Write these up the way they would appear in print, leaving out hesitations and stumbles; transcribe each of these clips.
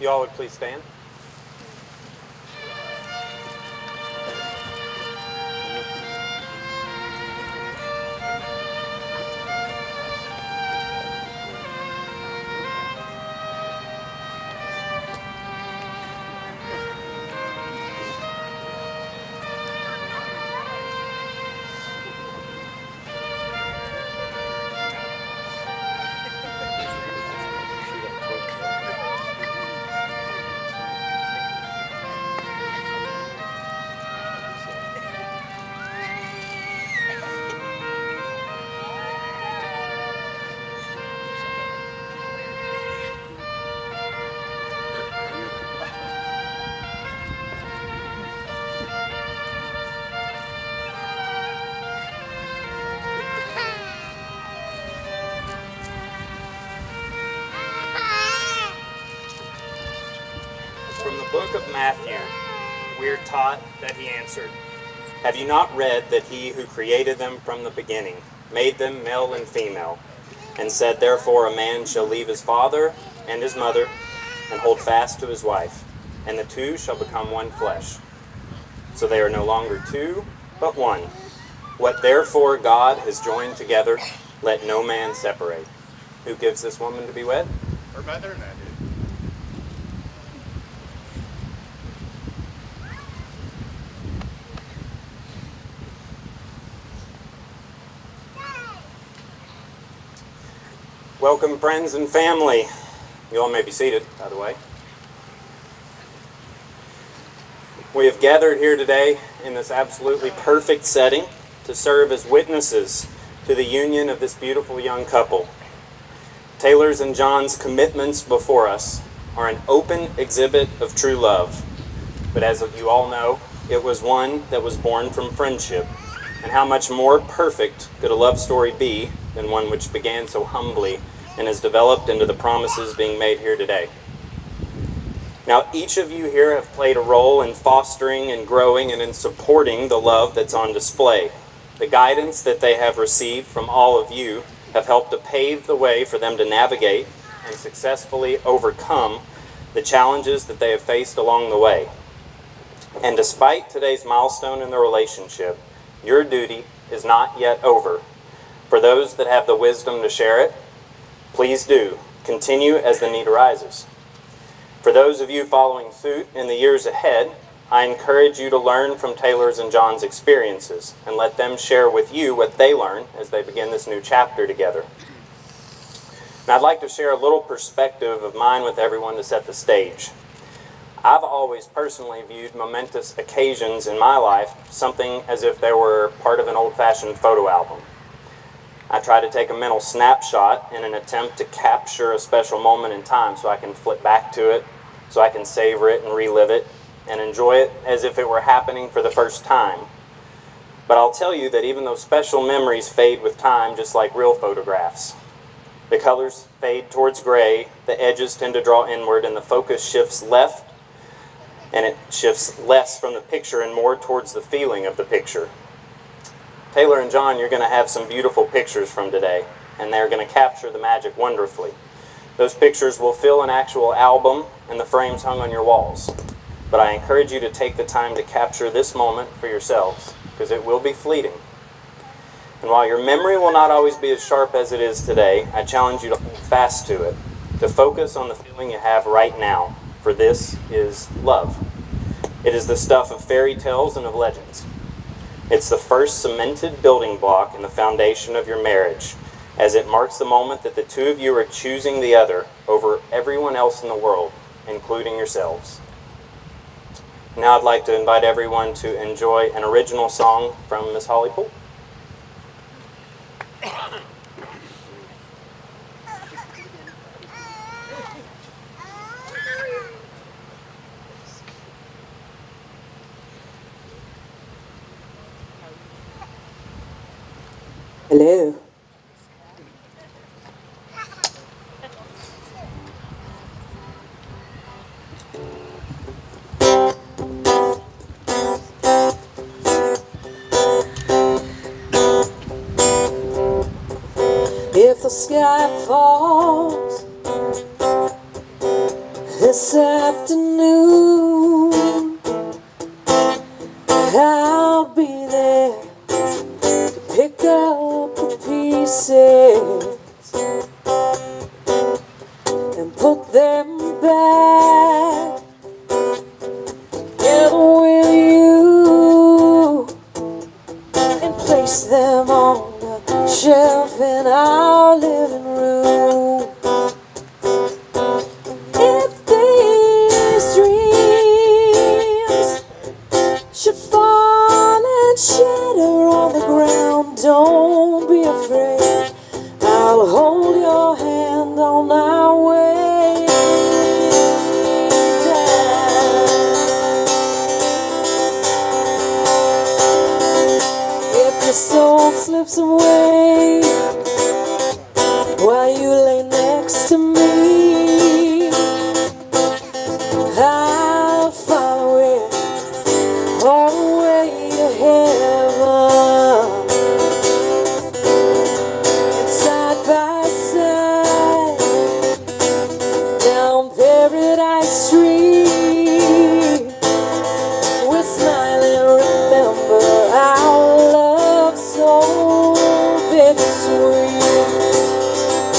You all would please stand. From the book of Matthew, we are taught that he answered, "Have you not read that he who created them from the beginning made them male and female, and said, therefore a man shall leave his father and his mother and hold fast to his wife, and the two shall become one flesh. So they are no longer two, but one. What therefore God has joined together, let no man separate." Who gives this woman to be wed? Her mother and I did. Welcome, friends and family. You all may be seated, by the way. We have gathered here today in this absolutely perfect setting to serve as witnesses to the union of this beautiful young couple. Taylor's and John's commitments before us are an open exhibit of true love. But as you all know, it was one that was born from friendship. And how much more perfect could a love story be than one which began so humbly and has developed into the promises being made here today. Now, each of you here have played a role in fostering and growing and in supporting the love that's on display. The guidance that they have received from all of you have helped to pave the way for them to navigate and successfully overcome the challenges that they have faced along the way. And despite today's milestone in the relationship, your duty is not yet over. For those that have the wisdom to share it, please do. Continue as the need arises. For those of you following suit in the years ahead, I encourage you to learn from Taylor's and John's experiences and let them share with you what they learn as they begin this new chapter together. And I'd like to share a little perspective of mine with everyone to set the stage. I've always personally viewed momentous occasions in my life something as if they were part of an old-fashioned photo album. I try to take a mental snapshot in an attempt to capture a special moment in time so I can flip back to it, so I can savor it and relive it, and enjoy it as if it were happening for the first time. But I'll tell you that even those special memories fade with time just like real photographs. The colors fade towards gray, the edges tend to draw inward, and the focus shifts left, and it shifts less from the picture and more towards the feeling of the picture. Taylor and John, you're going to have some beautiful pictures from today, and they're going to capture the magic wonderfully. Those pictures will fill an actual album and the frames hung on your walls. But I encourage you to take the time to capture this moment for yourselves, because it will be fleeting. And while your memory will not always be as sharp as it is today, I challenge you to hold fast to it, to focus on the feeling you have right now, for this is love. It is the stuff of fairy tales and of legends. It's the first cemented building block in the foundation of your marriage, as it marks the moment that the two of you are choosing the other over everyone else in the world, including yourselves. Now I'd like to invite everyone to enjoy an original song from Miss Holly Poole. Hello. If the sky falls this afternoon, I'll be there to pick up the pieces and put them back together with you and place them on the shelf in our living room. If these dreams should fall and shatter on the ground, don't be afraid, I'll hold your hand on our way down. If your soul slips away while you lay next to me, I'll follow it all the way to heaven. And side by side down Paradise Street, we're smiling, remember our love so bittersweet.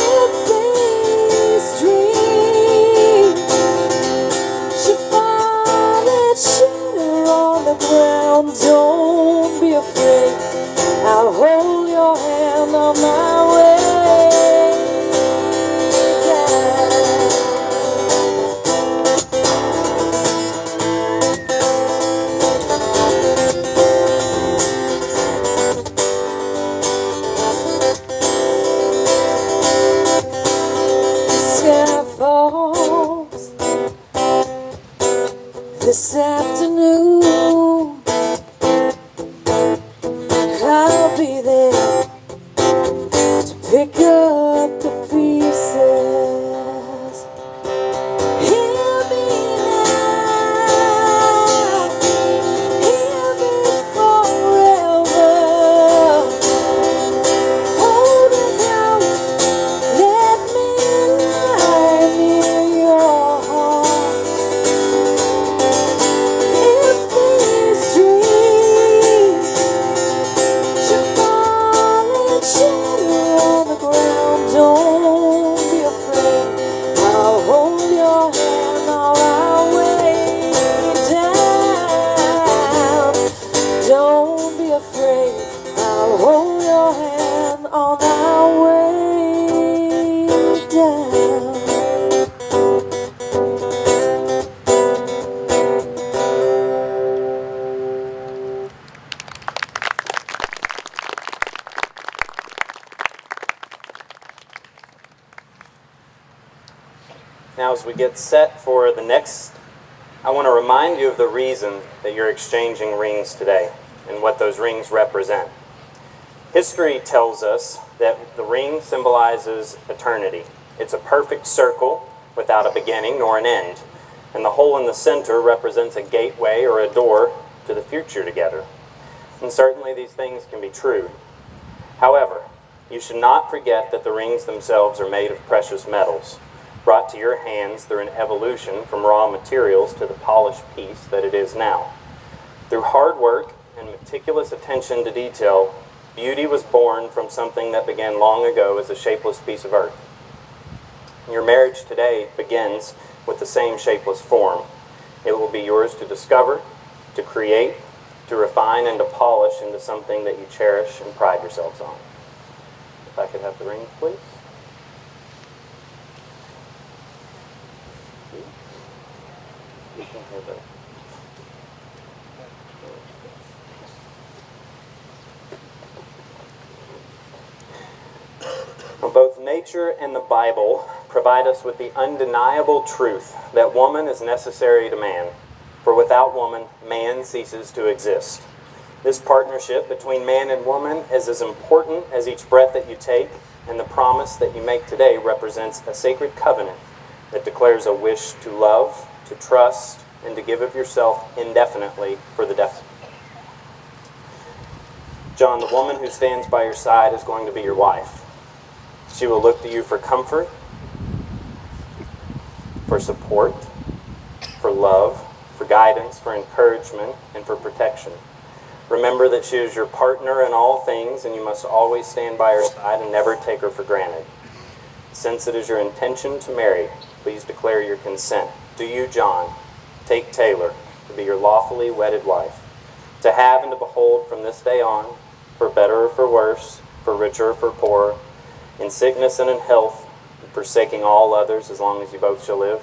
If these dreams should fall and shatter on the ground, don't be afraid, I'll hold your hand on my way down. The sky falls this afternoon, I'll be there to pick up the pieces. Hear me now, hear me forever. Hold me close, let me lie near your heart. If these dreams should fall and shatter on the ground, don't be afraid, I'll hold your hand all our way down. Don't be afraid, I'll hold your hand on our way down. Now as we get set for the next, I want to remind you of the reason that you're exchanging rings today and what those rings represent. History tells us that the ring symbolizes eternity. It's a perfect circle without a beginning nor an end. And the hole in the center represents a gateway or a door to the future together. And certainly these things can be true. However, you should not forget that the rings themselves are made of precious metals, brought to your hands through an evolution from raw materials to the polished piece that it is now. Through hard work and meticulous attention to detail, beauty was born from something that began long ago as a shapeless piece of earth. Your marriage today begins with the same shapeless form. It will be yours to discover, to create, to refine, and to polish into something that you cherish and pride yourselves on. If I could have the rings, please. You can hear that. Both nature and the Bible provide us with the undeniable truth that woman is necessary to man, for without woman, man ceases to exist. This partnership between man and woman is as important as each breath that you take, and the promise that you make today represents a sacred covenant that declares a wish to love, to trust, and to give of yourself indefinitely for the deaf. John, the woman who stands by your side is going to be your wife. She will look to you for comfort, for support, for love, for guidance, for encouragement, and for protection. Remember that she is your partner in all things, and you must always stand by her side and never take her for granted. Since it is your intention to marry, please declare your consent. Do you, John, take Taylor to be your lawfully wedded wife, to have and to behold from this day on, for better or for worse, for richer or for poorer, in sickness and in health, forsaking all others as long as you both shall live?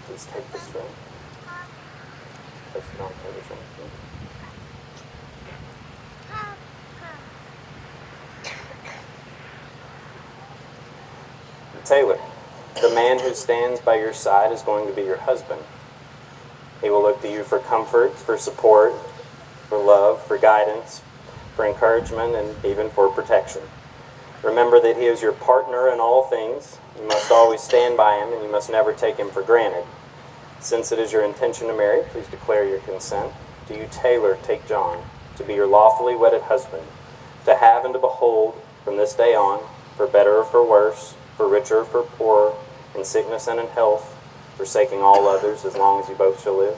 Please take this ring. Place it on Taylor's ring. Taylor, the man who stands by your side is going to be your husband. He will look to you for comfort, for support, for love, for guidance, for encouragement, and even for protection. Remember that he is your partner in all things. You must always stand by him, and you must never take him for granted. Since it is your intention to marry, please declare your consent. Do you, Taylor, take John to be your lawfully wedded husband, to have and to behold from this day on, for better or for worse, for richer or for poorer, in sickness and in health, forsaking all others as long as you both shall live?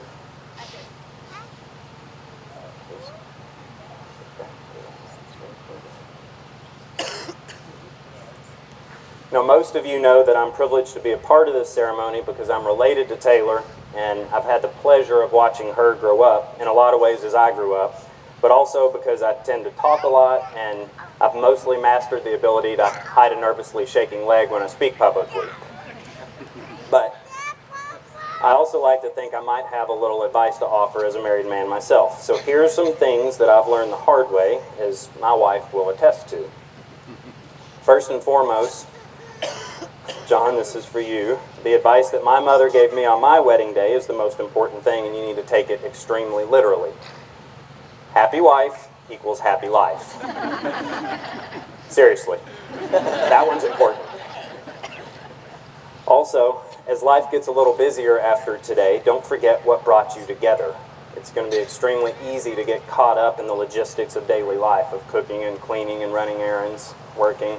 Now, most of you know that I'm privileged to be a part of this ceremony because I'm related to Taylor, and I've had the pleasure of watching her grow up in a lot of ways as I grew up, but also because I tend to talk a lot, and I've mostly mastered the ability to hide a nervously shaking leg when I speak publicly. But I also like to think I might have a little advice to offer as a married man myself. So here are some things that I've learned the hard way, as my wife will attest to. First and foremost, John, this is for you. The advice that my mother gave me on my wedding day is the most important thing, and you need to take it extremely literally. Happy wife equals happy life. Seriously. That one's important. Also, as life gets a little busier after today, don't forget what brought you together. It's going to be extremely easy to get caught up in the logistics of daily life, of cooking and cleaning and running errands, working.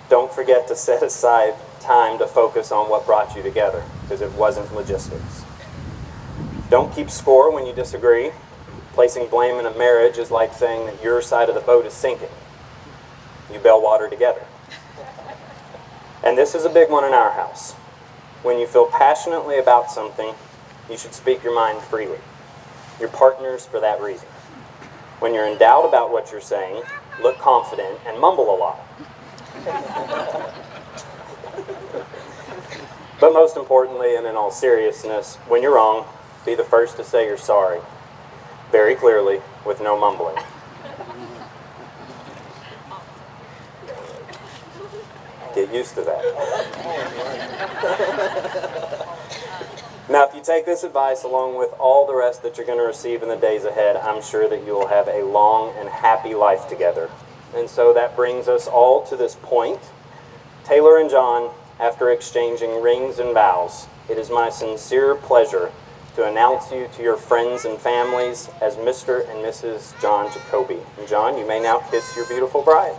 Don't forget to set aside time to focus on what brought you together, because it wasn't logistics. Don't keep score when you disagree. Placing blame in a marriage is like saying that your side of the boat is sinking. You bail water together. And this is a big one in our house. When you feel passionately about something, you should speak your mind freely. You're partners for that reason. When you're in doubt about what you're saying, look confident and mumble a lot. But most importantly, and in all seriousness, when you're wrong, be the first to say you're sorry, very clearly, with no mumbling. Get used to that. Now, if you take this advice along with all the rest that you're going to receive in the days ahead, I'm sure that you will have a long and happy life together. And so that brings us all to this point. Taylor and John, after exchanging rings and vows, it is my sincere pleasure to announce you to your friends and families as Mr. and Mrs. John Jacoby. And John, you may now kiss your beautiful bride.